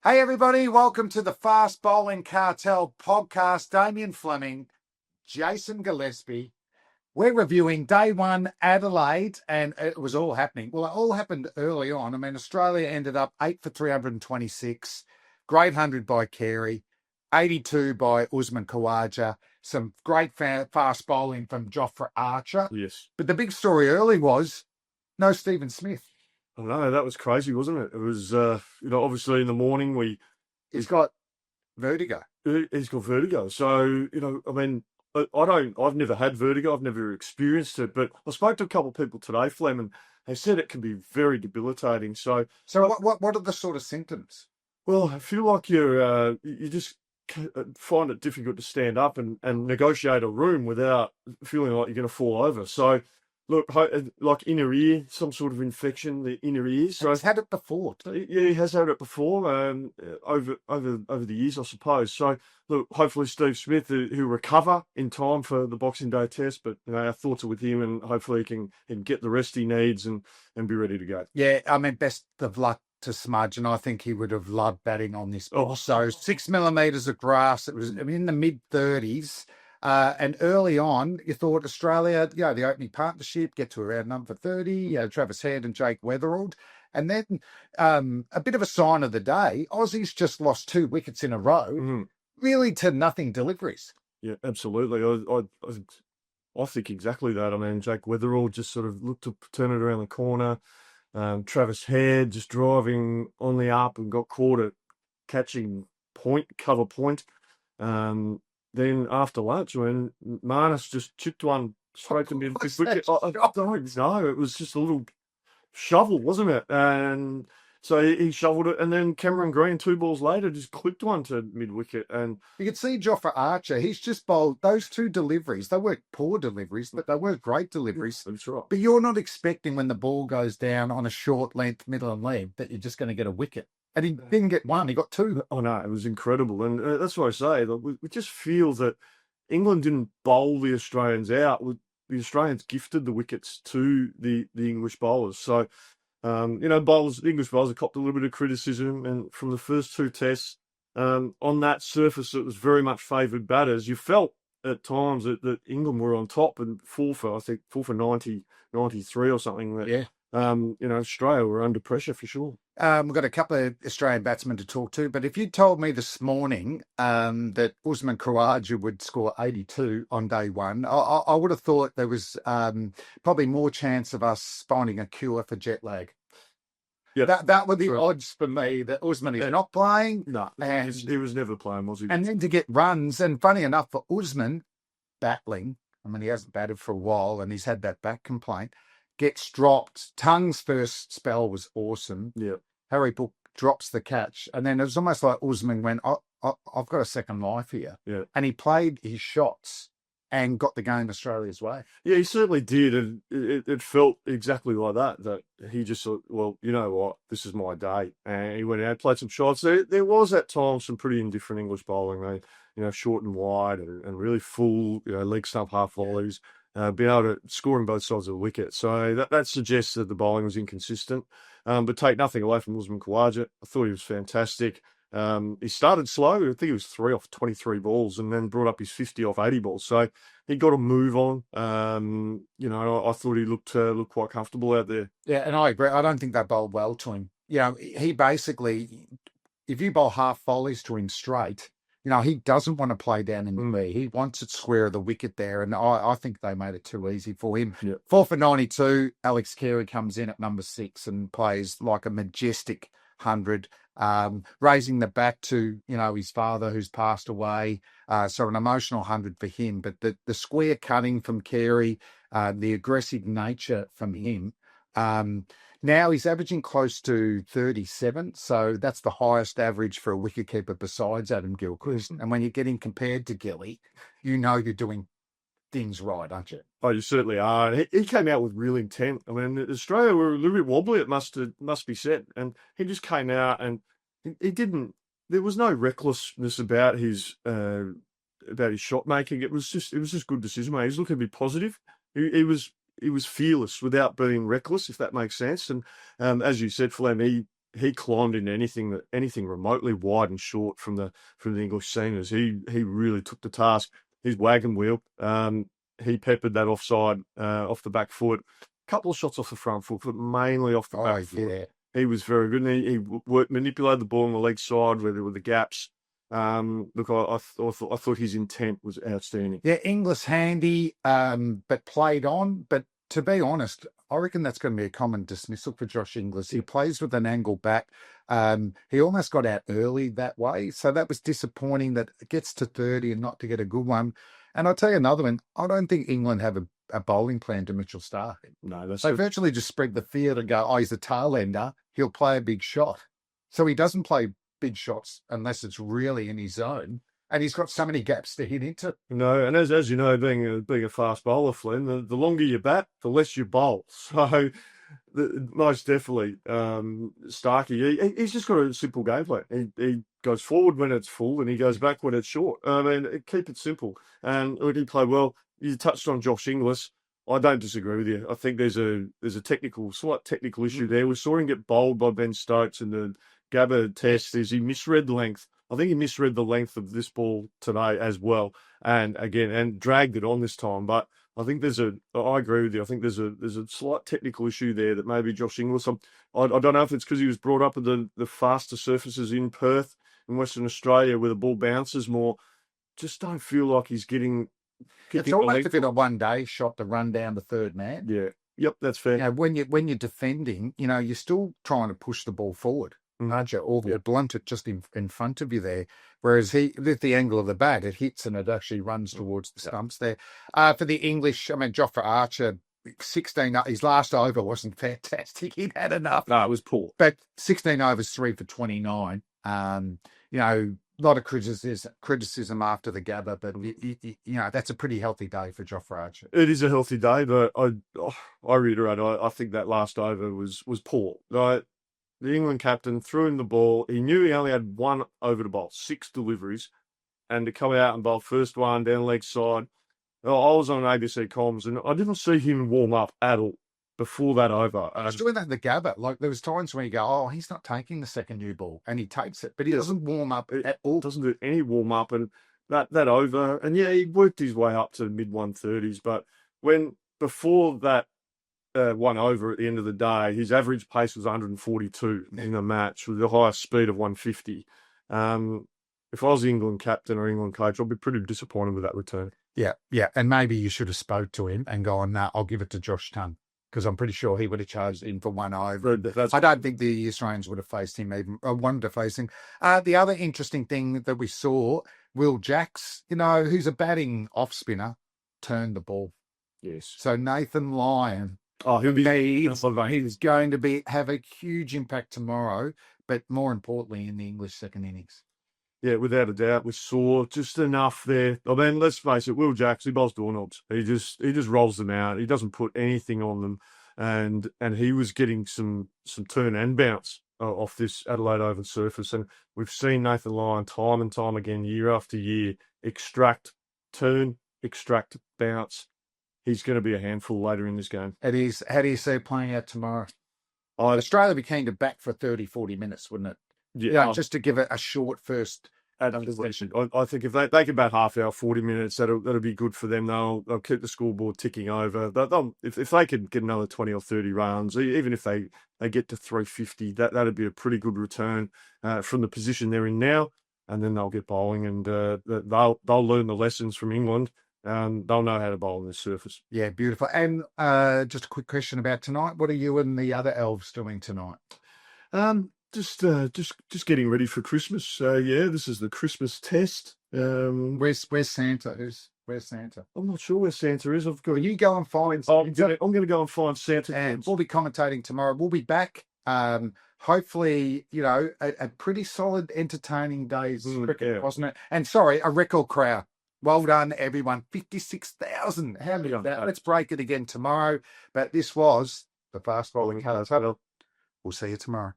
Hey, everybody, welcome to the Fast Bowling Cartel podcast. Damien Fleming, Jason Gillespie. We're reviewing day one, Adelaide, and it was all happening. Well, it all happened early on. I mean, Australia ended up 8 for 326, great 100 by Carey, 82 by Usman Khawaja, some great fast bowling from Jofra Archer. Yes. But the big story early was no Stephen Smith. I know, that was crazy, wasn't it? It was, obviously in the morning He's got vertigo. he's got vertigo. So, I mean, I've never had vertigo. I've never experienced it, but I spoke to a couple of people today, Fleming, and they said it can be very debilitating. So what are the sort of symptoms? well, I feel like you just find it difficult to stand up and negotiate a room without feeling like you're going to fall over. So, look, like inner ear, some sort of infection, the inner ears. So, He's had it before. yeah, he has had it before, over the years, I suppose. So, look, hopefully Steve Smith, he'll recover in time for the Boxing Day test. But our thoughts are with him, and hopefully he can get the rest he needs and be ready to go. Yeah, I mean, best of luck to Smudge, and I think he would have loved batting on this ball. So 6 millimeters of grass. It was in the mid-30s. And early on, you thought Australia, the opening partnership, get to around number 30, Travis Head and Jake Weatherald. And then a bit of a sign of the day, Aussies just lost 2 wickets in a row, really to nothing deliveries. Yeah, absolutely. I think exactly that. I mean, Jake Weatherall just sort of looked to turn it around the corner. Travis Head just driving on the up and got caught at catching cover point. Then after lunch, when Marnus just chipped one straight to mid wicket, I don't know. It was just a little shovel, wasn't it? And so he shoveled it, and then Cameron Green, 2 balls later, just clipped one to mid-wicket. And you could see Jofra Archer, he's just bowled those 2 deliveries. They weren't poor deliveries, but they were great deliveries. That's right. But you're not expecting when the ball goes down on a short length, middle and leg, that you're just going to get a wicket. And he didn't get 1, he got 2. Oh, no, it was incredible. And that's what I say. We just feel that England didn't bowl the Australians out. The Australians gifted the wickets to the English bowlers. So, the English bowlers have copped a little bit of criticism, and from the first 2 tests, on that surface, it was very much favoured batters. You felt at times that England were on top, and 4 for 90, 93 or something. That, Australia were under pressure for sure. We've got a couple of Australian batsmen to talk to, but if you told me this morning that Usman Khawaja would score 82 on day one, I would have thought there was probably more chance of us finding a cure for jet lag. Yeah, that were the odds for me that Usman is not playing. No, he was never playing, was he? And then to get runs, and funny enough for Usman battling, I mean, he hasn't batted for a while and he's had that back complaint, gets dropped. Tung's first spell was awesome. Yeah. Harry Book drops the catch. And then it was almost like Usman went, I've got a second life here. Yeah. And he played his shots and got the game Australia's way. Yeah, he certainly did. And it felt exactly like that he just thought, well, you know what, this is my day. And he went out, played some shots. There was at times some pretty indifferent English bowling. They, short and wide and really full, leg stump half volleys. Being able to score on both sides of the wicket. So that suggests that the bowling was inconsistent. But take nothing away from Usman Khawaja. I thought he was fantastic. He started slow. I think he was 3 off 23 balls and then brought up his 50 off 80 balls. So he got a move on. I thought he looked quite comfortable out there. Yeah, and I agree. I don't think they bowled well to him. He basically, if you bowl half volleys to him straight, he doesn't want to play down in the knee. He wants it square of the wicket there, and I think they made it too easy for him. Yep. 4 for 92, Alex Carey comes in at number 6 and plays like a majestic 100, raising the bat to, his father who's passed away. So an emotional 100 for him. But the square cutting from Carey, the aggressive nature from him, now he's averaging close to 37, so that's the highest average for a wicketkeeper besides Adam Gilchrist. And when you're getting compared to Gilly, you're doing things right, aren't you? Oh, you certainly are. He came out with real intent. I mean, Australia were a little bit wobbly, it must be said, and he just came out and he didn't. There was no recklessness about his shot making. It was just good decision making. He was looking to be positive. He was fearless without being reckless, if that makes sense. And as you said, Flem, he climbed into anything remotely wide and short from the English seamers. He really took the task. His wagon wheel, he peppered that offside off the back foot. A couple of shots off the front foot, but mainly off the back foot. Yeah. He was very good. And he manipulated the ball on the leg side where there were the gaps. Look, I thought his intent was outstanding. Yeah, Inglis handy, but played on. But to be honest, I reckon that's going to be a common dismissal for Josh Inglis. He plays with an angle back. He almost got out early that way. So that was disappointing that it gets to 30 and not to get a good one. And I'll tell you another one. I don't think England have a bowling plan to Mitchell Starc. No, that's They virtually just spread the field and go, he's a tail ender. He'll play a big shot. So he doesn't play big shots unless it's really in his zone. And he's got so many gaps to hit into. No, and as you know, being a fast bowler, Flynn, the longer you bat, the less you bowl. So, most definitely, Starkey, he's just got a simple game plan. He goes forward when it's full and he goes back when it's short. I mean, keep it simple. And he played well. You touched on Josh Inglis. I don't disagree with you. I think there's a slight technical issue there. We saw him get bowled by Ben Stokes in the Gabba test. He misread the length. I think he misread the length of this ball today as well, and dragged it on this time. But I think I agree with you. I think there's a slight technical issue there that maybe Josh Inglis. I don't know if it's because he was brought up with the faster surfaces in Perth in Western Australia where the ball bounces more. Just don't feel like he's getting. It's almost if it's a one-day shot to run down the third man. Yeah. Yep, that's fair. You know, when you're defending, you're still trying to push the ball forward. Aren't you? Or blunt it just in front of you there. Whereas with the angle of the bat, it hits and it actually runs towards the stumps there. For the English, I mean, Jofra Archer, 16, his last over wasn't fantastic. He'd had enough. No, it was poor. But 16 overs, 3 for 29. A lot of criticism after the Gabba, but that's a pretty healthy day for Jofra Archer. It is a healthy day, but I reiterate, I think that last over was poor. Right? The England captain threw him the ball. He knew he only had one over to bowl, 6 deliveries, and to come out and bowl first one down leg side. I was on ABC comms, and I didn't see him warm up at all before that over. I was doing that in the Gabba. Like, there was times when you go, he's not taking the second new ball, and he takes it, but he doesn't warm up at all. Doesn't do any warm up, and that over, and yeah, he worked his way up to mid 130s, but before that one over at the end of the day, his average pace was 142 in the match with the highest speed of 150. If I was the England captain or England coach, I'd be pretty disappointed with that return. Yeah. And maybe you should have spoke to him and gone, nah, I'll give it to Josh Tongue, because I'm pretty sure he would have charged in for one over. I don't think the Australians would have faced him, even wanted to face him. The other interesting thing that we saw, Will Jacks, who's a batting off spinner, turned the ball. Yes. So Nathan Lyon. He's going to have a huge impact tomorrow, but more importantly in the English second innings. Yeah, without a doubt, we saw just enough there. I mean, let's face it, Will Jacks, he bowls doorknobs. He just rolls them out. He doesn't put anything on them, and he was getting some turn and bounce off this Adelaide Oval surface. And we've seen Nathan Lyon time and time again, year after year, extract, turn, extract, bounce. He's going to be a handful later in this game. It is. How do you see it playing out tomorrow? Australia would be keen to back for 30, 40 minutes, wouldn't it? Yeah. Just to give it a short first possession. I think if they can bat half hour, 40 minutes, that'll be good for them. They'll keep the scoreboard ticking over. If they can get another 20 or 30 runs, even if they get to 350, that'd be a pretty good return from the position they're in now. And then they'll get bowling, and they'll learn the lessons from England. They'll know how to bowl on this surface. Yeah, beautiful. And just a quick question about tonight. What are you and the other elves doing tonight? Just getting ready for Christmas. This is the Christmas test. Where's Santa? Where's Santa? I'm not sure where Santa is. You go and find. I'm going to go and find Santa. And we'll be commentating tomorrow. We'll be back. Hopefully, a pretty solid, entertaining day's cricket, wasn't it? And sorry, a record crowd. Well done, everyone. 56,000. How many of that? Let's break it again tomorrow. But this was the Fast Bowling Colours Huddle. We'll see you tomorrow.